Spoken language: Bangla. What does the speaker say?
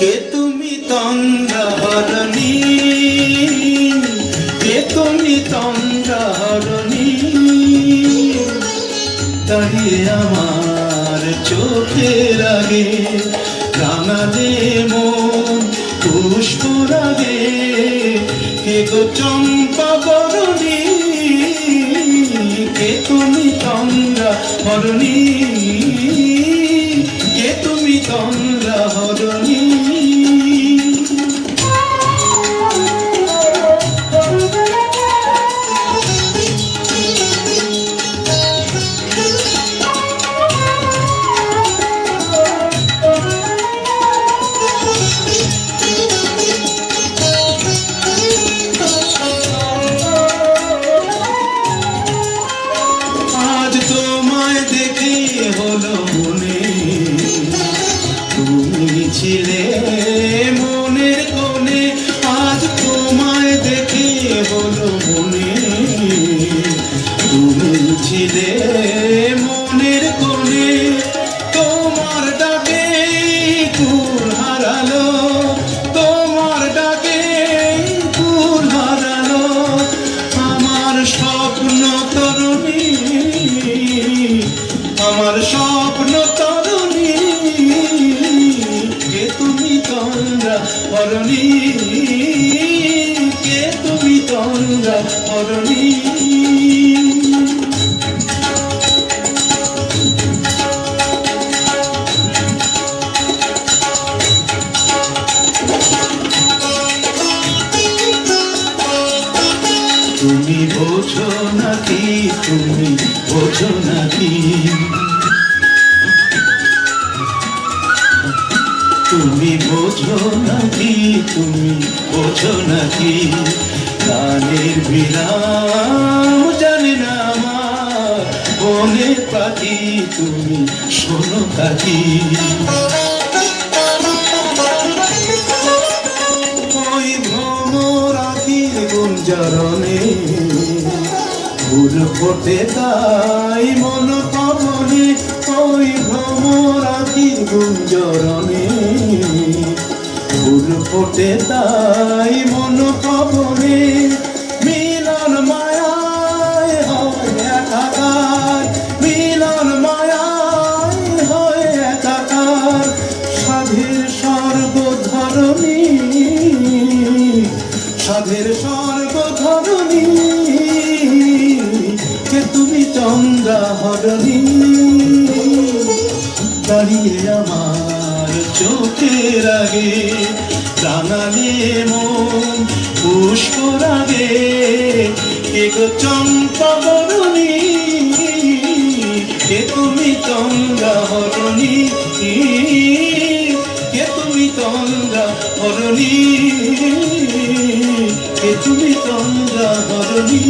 কে তুমি তন্দ্রাহরণী, কে তুমি তন্দ্রাহরণী, দাঁড়িয়ে আমার চোখের আগে রাঙালে মন পুষ্পরাগে। কে গো চম্পা বরণী, কে তুমি তন্দ্রাহরণী, কে তুমি তন্দ্রাহরণী। আজ তোমায় দেখে হলো মনে, তুমি ছিলে মনের কোণে। আজ তোমায় দেখে হলো মনে, তুমি ছিলে মনের কোণে। তোমার ডাকে কুল হারালো, তোমার ডাকে কুল হারালো আমার স্বপ্ন তরুণী, আমার স্বপ্ন তরুণী। কে তুমি তন্দ্রাহরণী, কে তুমি তন্দ্রাহরণী। তুমি বোঝো নাকি, তুমি বোঝো নাকি, তুমি বোঝো নাকি, তুমি বোঝো নাকি। গানের বিরাম জানে না আমার বনের পাখি, তুমি শোনো কাকি। ওই ভ্রমরাখির গুঞ্জরণে ফুল ফোটে তাই মন পবনে। ওই ভ্রমরাখির গুঞ্জরণে ফুল ফোটে তাই মন পবনে। মিলন মায়ায় হয় একাকার, মিলন মায়ায় হয় একাকার। সাধের স্বর্গ ধরণী, সাধের স্বর্গ ধরণী। কে তুমি তন্দ্রাহরণী, দাঁড়িয়ে আমার চোখের আগে রাঙালে মন পুষ্পরাগে। কে গো চম্পা বরণী, কে তুমি তন্দ্রাহরণী, কে তুমি তন্দ্রাহরণী, কে তুমি তন্দ্রাহরণী।